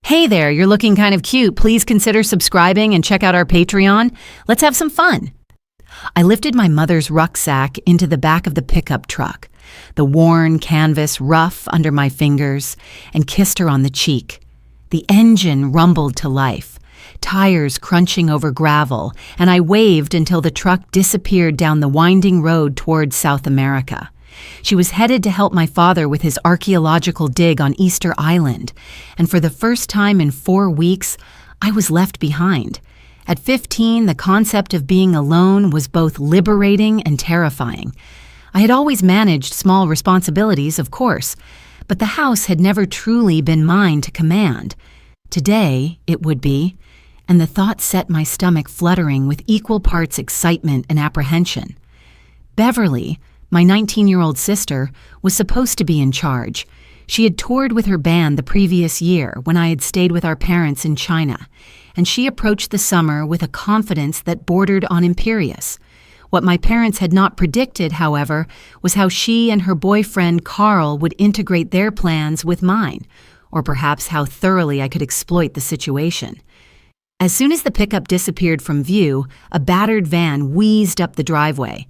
Hey there, you're looking kind of cute. Please consider subscribing and check out our Patreon. Let's have some fun. I lifted my mother's rucksack into the back of the pickup truck, the worn canvas rough under my fingers, and kissed her on the cheek. The engine rumbled to life, tires crunching over gravel, and I waved until the truck disappeared down the winding road towards South America. She was headed to help my father with his archaeological dig on Easter Island, and for the first time in 4 weeks, I was left behind. At 15, the concept of being alone was both liberating and terrifying. I had always managed small responsibilities, of course, but the house had never truly been mine to command. Today, it would be, and the thought set my stomach fluttering with equal parts excitement and apprehension. Beverly, my 19-year-old sister, was supposed to be in charge. She had toured with her band the previous year when I had stayed with our parents in China, and she approached the summer with a confidence that bordered on imperious. What my parents had not predicted, however, was how she and her boyfriend Carl would integrate their plans with mine, or perhaps how thoroughly I could exploit the situation. As soon as the pickup disappeared from view, a battered van wheezed up the driveway.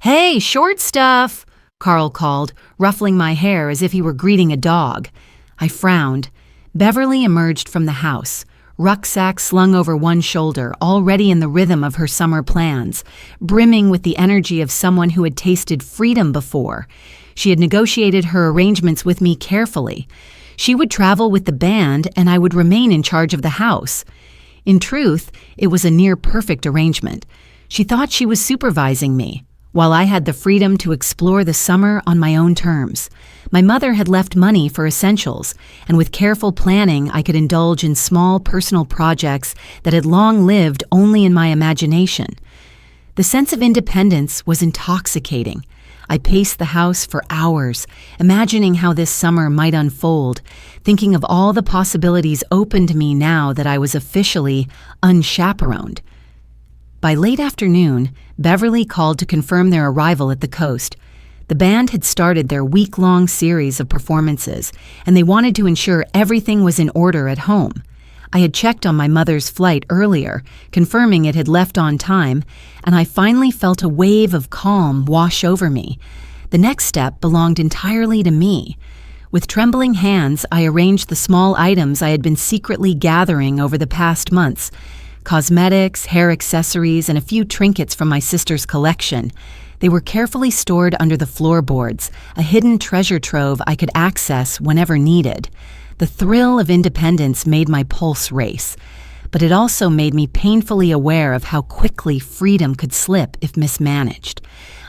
"Hey, short stuff," Carl called, ruffling my hair as if he were greeting a dog. I frowned. Beverly emerged from the house, rucksack slung over one shoulder, already in the rhythm of her summer plans, brimming with the energy of someone who had tasted freedom before. She had negotiated her arrangements with me carefully. She would travel with the band, and I would remain in charge of the house. In truth, it was a near-perfect arrangement. She thought she was supervising me, while I had the freedom to explore the summer on my own terms. My mother had left money for essentials, and with careful planning I could indulge in small personal projects that had long lived only in my imagination. The sense of independence was intoxicating. I paced the house for hours, imagining how this summer might unfold, thinking of all the possibilities open to me now that I was officially unchaperoned. By late afternoon, Beverly called to confirm their arrival at the coast. The band had started their week-long series of performances, and they wanted to ensure everything was in order at home. I had checked on my mother's flight earlier, confirming it had left on time, and I finally felt a wave of calm wash over me. The next step belonged entirely to me. With trembling hands, I arranged the small items I had been secretly gathering over the past months: cosmetics, hair accessories, and a few trinkets from my sister's collection. They were carefully stored under the floorboards, a hidden treasure trove I could access whenever needed. The thrill of independence made my pulse race, but it also made me painfully aware of how quickly freedom could slip if mismanaged.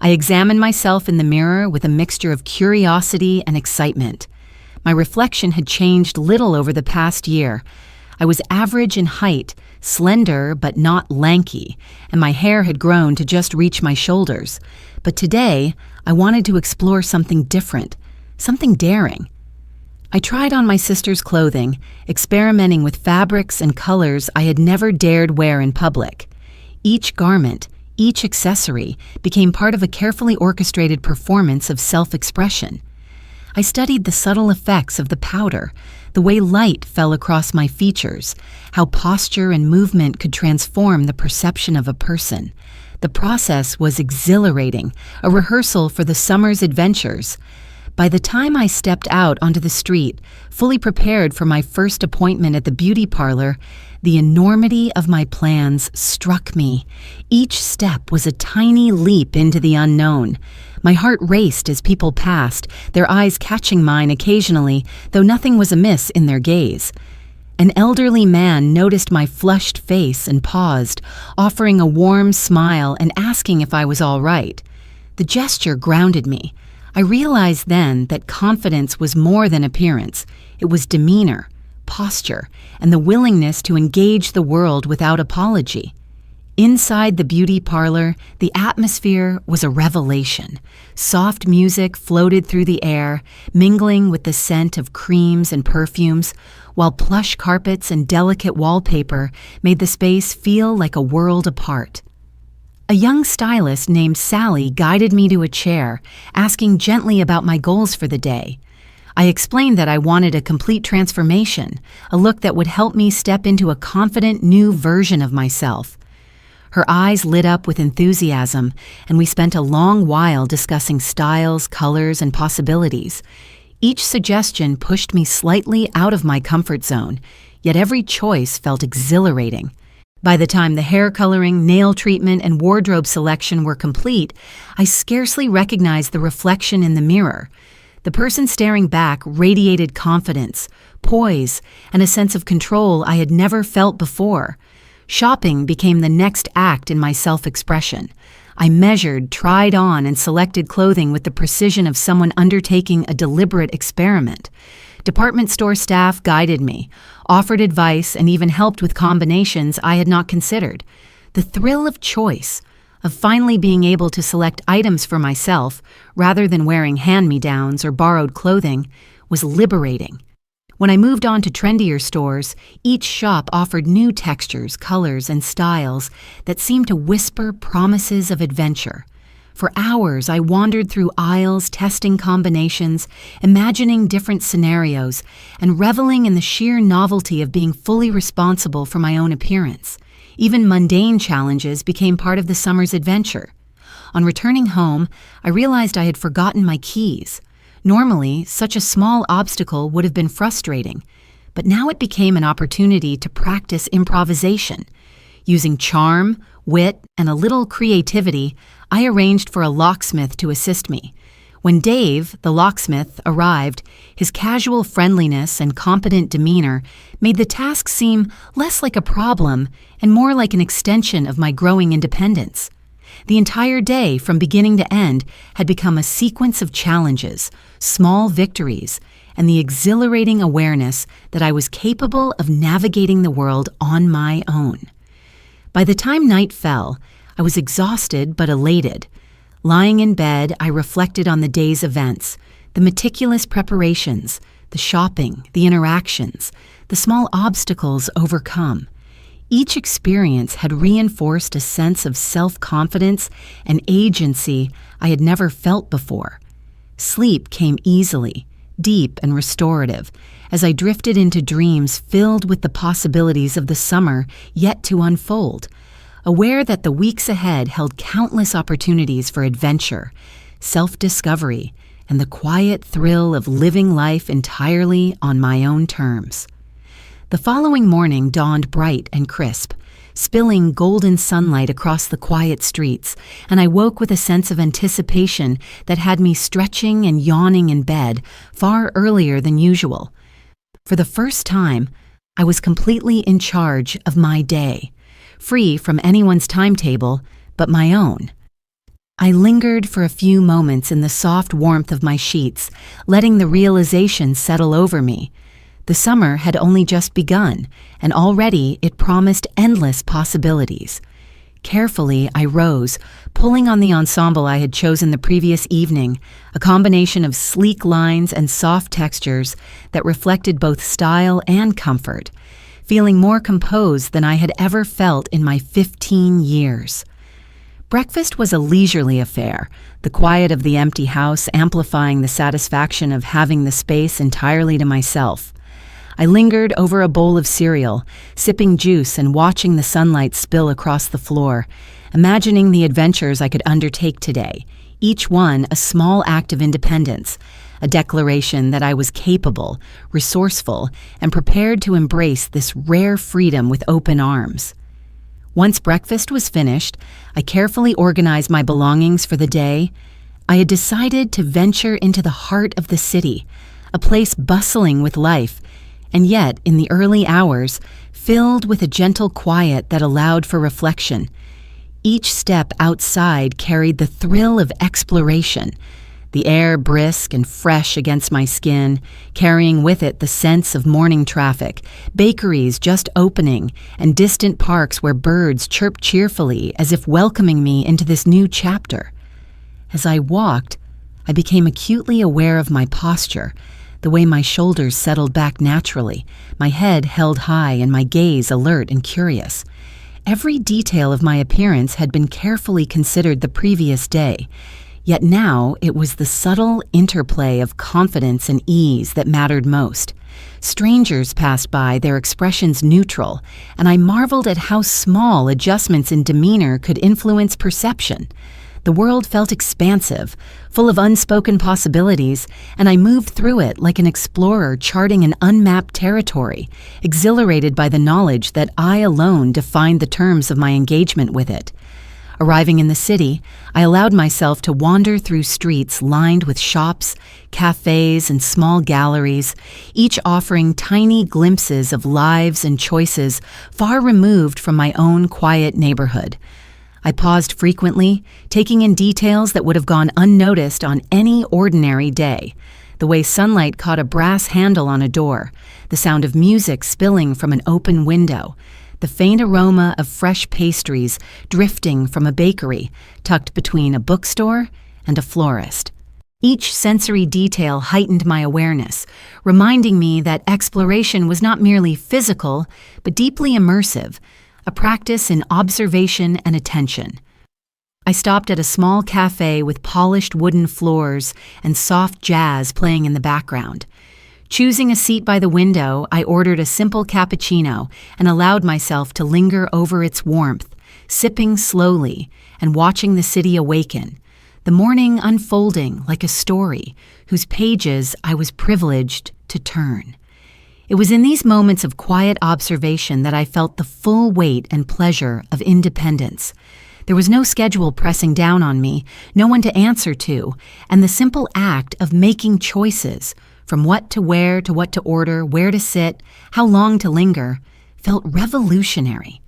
I examined myself in the mirror with a mixture of curiosity and excitement. My reflection had changed little over the past year. I was average in height, slender but not lanky, and my hair had grown to just reach my shoulders. But today, I wanted to explore something different, something daring. I tried on my sister's clothing, experimenting with fabrics and colors I had never dared wear in public. Each garment, each accessory, became part of a carefully orchestrated performance of self-expression. I studied the subtle effects of the powder, the way light fell across my features, how posture and movement could transform the perception of a person. The process was exhilarating, a rehearsal for the summer's adventures. By the time I stepped out onto the street, fully prepared for my first appointment at the beauty parlor, the enormity of my plans struck me. Each step was a tiny leap into the unknown. My heart raced as people passed, their eyes catching mine occasionally, though nothing was amiss in their gaze. An elderly man noticed my flushed face and paused, offering a warm smile and asking if I was all right. The gesture grounded me. I realized then that confidence was more than appearance. It was demeanor, posture, and the willingness to engage the world without apology. Inside the beauty parlor, the atmosphere was a revelation. Soft music floated through the air, mingling with the scent of creams and perfumes, while plush carpets and delicate wallpaper made the space feel like a world apart. A young stylist named Sally guided me to a chair, asking gently about my goals for the day. I explained that I wanted a complete transformation, a look that would help me step into a confident new version of myself. Her eyes lit up with enthusiasm, and we spent a long while discussing styles, colors, and possibilities. Each suggestion pushed me slightly out of my comfort zone, yet every choice felt exhilarating. By the time the hair coloring, nail treatment, and wardrobe selection were complete, I scarcely recognized the reflection in the mirror. The person staring back radiated confidence, poise, and a sense of control I had never felt before. Shopping became the next act in my self-expression. I measured, tried on, and selected clothing with the precision of someone undertaking a deliberate experiment. Department store staff guided me, offered advice, and even helped with combinations I had not considered. The thrill of choice, of finally being able to select items for myself rather than wearing hand-me-downs or borrowed clothing, was liberating. When I moved on to trendier stores, each shop offered new textures, colors, and styles that seemed to whisper promises of adventure. For hours, I wandered through aisles, testing combinations, imagining different scenarios, and reveling in the sheer novelty of being fully responsible for my own appearance. Even mundane challenges became part of the summer's adventure. On returning home, I realized I had forgotten my keys. Normally, such a small obstacle would have been frustrating, but now it became an opportunity to practice improvisation. Using charm, wit, and a little creativity, I arranged for a locksmith to assist me. When Dave, the locksmith, arrived, his casual friendliness and competent demeanor made the task seem less like a problem and more like an extension of my growing independence. The entire day, from beginning to end, had become a sequence of challenges, small victories, and the exhilarating awareness that I was capable of navigating the world on my own. By the time night fell, I was exhausted but elated. Lying in bed, I reflected on the day's events, the meticulous preparations, the shopping, the interactions, the small obstacles overcome. Each experience had reinforced a sense of self-confidence and agency I had never felt before. Sleep came easily, deep and restorative, as I drifted into dreams filled with the possibilities of the summer yet to unfold, aware that the weeks ahead held countless opportunities for adventure, self-discovery, and the quiet thrill of living life entirely on my own terms. The following morning dawned bright and crisp, spilling golden sunlight across the quiet streets, and I woke with a sense of anticipation that had me stretching and yawning in bed far earlier than usual. For the first time, I was completely in charge of my day, free from anyone's timetable but my own. I lingered for a few moments in the soft warmth of my sheets, letting the realization settle over me. The summer had only just begun, and already it promised endless possibilities. Carefully, I rose, pulling on the ensemble I had chosen the previous evening, a combination of sleek lines and soft textures that reflected both style and comfort, feeling more composed than I had ever felt in my 15 years. Breakfast was a leisurely affair, the quiet of the empty house amplifying the satisfaction of having the space entirely to myself. I lingered over a bowl of cereal, sipping juice and watching the sunlight spill across the floor, imagining the adventures I could undertake today, each one a small act of independence, a declaration that I was capable, resourceful, and prepared to embrace this rare freedom with open arms. Once breakfast was finished, I carefully organized my belongings for the day. I had decided to venture into the heart of the city, a place bustling with life, and yet, in the early hours, filled with a gentle quiet that allowed for reflection. Each step outside carried the thrill of exploration, the air brisk and fresh against my skin, carrying with it the sense of morning traffic, bakeries just opening, and distant parks where birds chirped cheerfully as if welcoming me into this new chapter. As I walked, I became acutely aware of my posture, the way my shoulders settled back naturally, my head held high and my gaze alert and curious. Every detail of my appearance had been carefully considered the previous day, Yet now it was the subtle interplay of confidence and ease that mattered most. Strangers passed by, their expressions neutral, and I marveled at how small adjustments in demeanor could influence perception. The world felt expansive, full of unspoken possibilities, and I moved through it like an explorer charting an unmapped territory, exhilarated by the knowledge that I alone defined the terms of my engagement with it. Arriving in the city, I allowed myself to wander through streets lined with shops, cafes, and small galleries, each offering tiny glimpses of lives and choices far removed from my own quiet neighborhood. I paused frequently, taking in details that would have gone unnoticed on any ordinary day. The way sunlight caught a brass handle on a door, the sound of music spilling from an open window, the faint aroma of fresh pastries drifting from a bakery tucked between a bookstore and a florist. Each sensory detail heightened my awareness, reminding me that exploration was not merely physical, but deeply immersive, a practice in observation and attention. I stopped at a small cafe with polished wooden floors and soft jazz playing in the background. Choosing a seat by the window, I ordered a simple cappuccino and allowed myself to linger over its warmth, sipping slowly and watching the city awaken, the morning unfolding like a story whose pages I was privileged to turn. It was in these moments of quiet observation that I felt the full weight and pleasure of independence. There was no schedule pressing down on me, no one to answer to, and the simple act of making choices, from what to wear to what to order, where to sit, how long to linger, felt revolutionary.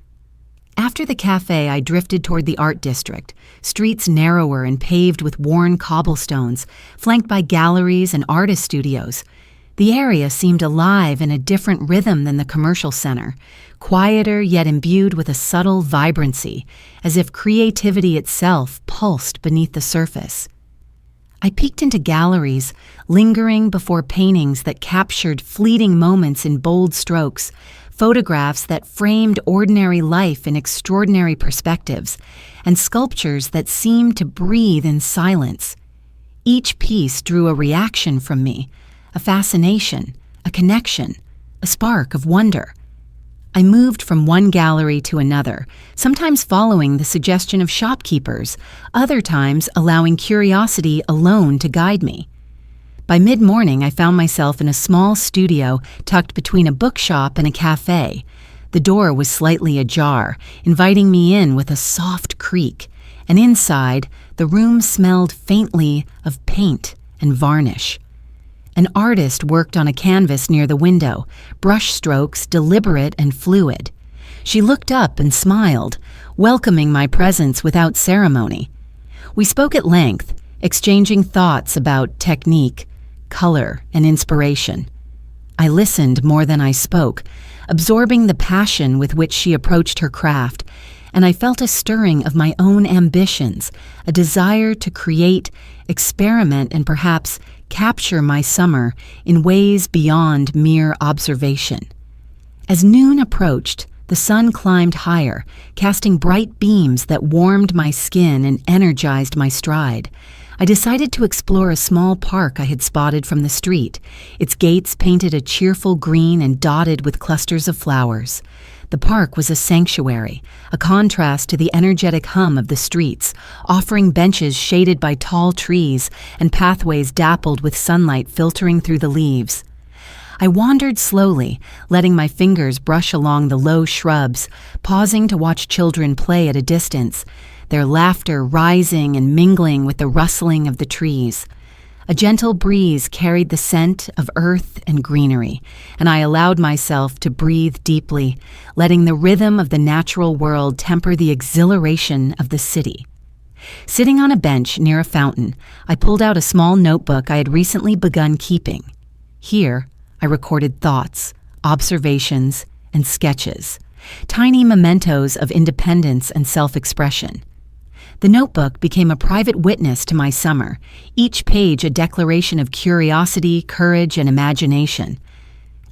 After the cafe, I drifted toward the art district, streets narrower and paved with worn cobblestones, flanked by galleries and artist studios. The area seemed alive in a different rhythm than the commercial center, quieter yet imbued with a subtle vibrancy, as if creativity itself pulsed beneath the surface. I peeked into galleries, lingering before paintings that captured fleeting moments in bold strokes, photographs that framed ordinary life in extraordinary perspectives, and sculptures that seemed to breathe in silence. Each piece drew a reaction from me, a fascination, a connection, a spark of wonder. I moved from one gallery to another, sometimes following the suggestion of shopkeepers, other times allowing curiosity alone to guide me. By mid-morning, I found myself in a small studio tucked between a bookshop and a cafe. The door was slightly ajar, inviting me in with a soft creak, and inside, the room smelled faintly of paint and varnish. An artist worked on a canvas near the window, brush strokes deliberate and fluid. She looked up and smiled, welcoming my presence without ceremony. We spoke at length, exchanging thoughts about technique, color, and inspiration. I listened more than I spoke, absorbing the passion with which she approached her craft, and I felt a stirring of my own ambitions, a desire to create, experiment, and perhaps capture my summer in ways beyond mere observation. As noon approached, the sun climbed higher, casting bright beams that warmed my skin and energized my stride. I decided to explore a small park I had spotted from the street, its gates painted a cheerful green and dotted with clusters of flowers. The park was a sanctuary, a contrast to the energetic hum of the streets, offering benches shaded by tall trees and pathways dappled with sunlight filtering through the leaves. I wandered slowly, letting my fingers brush along the low shrubs, pausing to watch children play at a distance, their laughter rising and mingling with the rustling of the trees. A gentle breeze carried the scent of earth and greenery, and I allowed myself to breathe deeply, letting the rhythm of the natural world temper the exhilaration of the city. Sitting on a bench near a fountain, I pulled out a small notebook I had recently begun keeping. Here, I recorded thoughts, observations, and sketches, tiny mementos of independence and self-expression. The notebook became a private witness to my summer, each page a declaration of curiosity, courage, and imagination.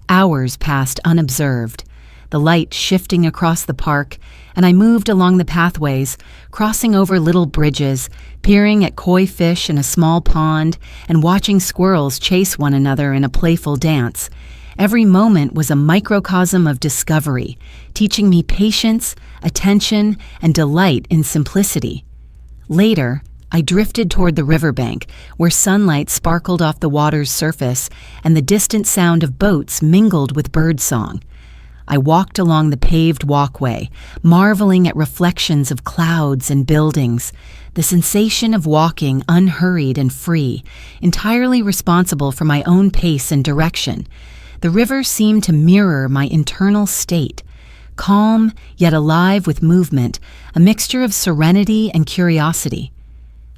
Hours passed unobserved. the light shifting across the park, and I moved along the pathways, crossing over little bridges, peering at koi fish in a small pond, and watching squirrels chase one another in a playful dance. Every moment was a microcosm of discovery, teaching me patience, attention, and delight in simplicity. Later, I drifted toward the riverbank, where sunlight sparkled off the water's surface and the distant sound of boats mingled with birdsong. I walked along the paved walkway, marveling at reflections of clouds and buildings, the sensation of walking unhurried and free, entirely responsible for my own pace and direction. The river seemed to mirror my internal state, calm yet alive with movement, a mixture of serenity and curiosity.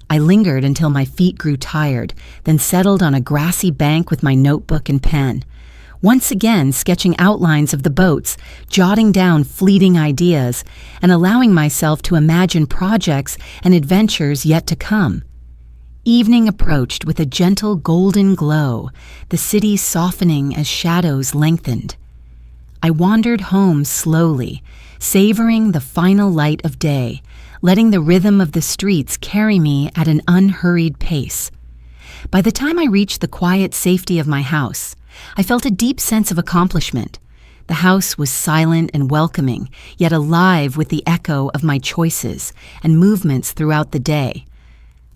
I lingered until my feet grew tired, then settled on a grassy bank with my notebook and pen, once again sketching outlines of the boats, jotting down fleeting ideas, and allowing myself to imagine projects and adventures yet to come. Evening approached with a gentle golden glow, the city softening as shadows lengthened. I wandered home slowly, savoring the final light of day, letting the rhythm of the streets carry me at an unhurried pace. By the time I reached the quiet safety of my house, I felt a deep sense of accomplishment. The house was silent and welcoming, yet alive with the echo of my choices and movements throughout the day.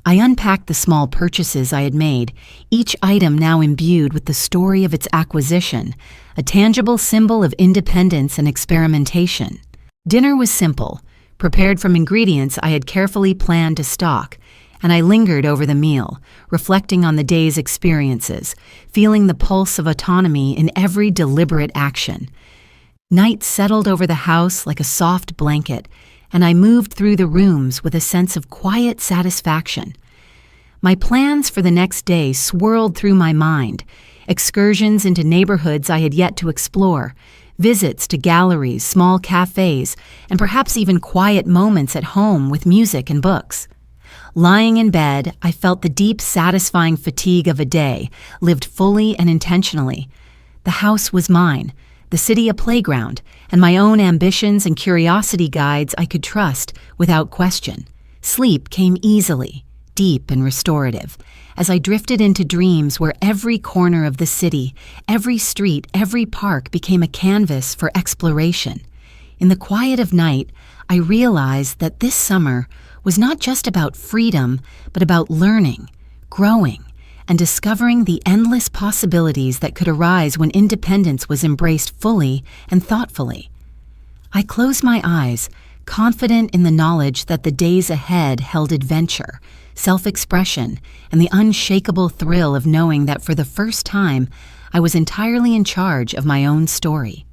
I unpacked the small purchases I had made, each item now imbued with the story of its acquisition, a tangible symbol of independence and experimentation. Dinner was simple, prepared from ingredients I had carefully planned to stock, and I lingered over the meal, reflecting on the day's experiences, feeling the pulse of autonomy in every deliberate action. Night settled over the house like a soft blanket, and I moved through the rooms with a sense of quiet satisfaction. My plans for the next day swirled through my mind, excursions into neighborhoods I had yet to explore, visits to galleries, small cafes, and perhaps even quiet moments at home with music and books. Lying in bed, I felt the deep, satisfying fatigue of a day, lived fully and intentionally. The house was mine, the city a playground, and my own ambitions and curiosity guides I could trust without question. Sleep came easily, deep and restorative, as I drifted into dreams where every corner of the city, every street, every park became a canvas for exploration. In the quiet of night, I realized that this summer was not just about freedom, but about learning, growing, and discovering the endless possibilities that could arise when independence was embraced fully and thoughtfully. I closed my eyes, confident in the knowledge that the days ahead held adventure, self-expression, and the unshakable thrill of knowing that for the first time, I was entirely in charge of my own story.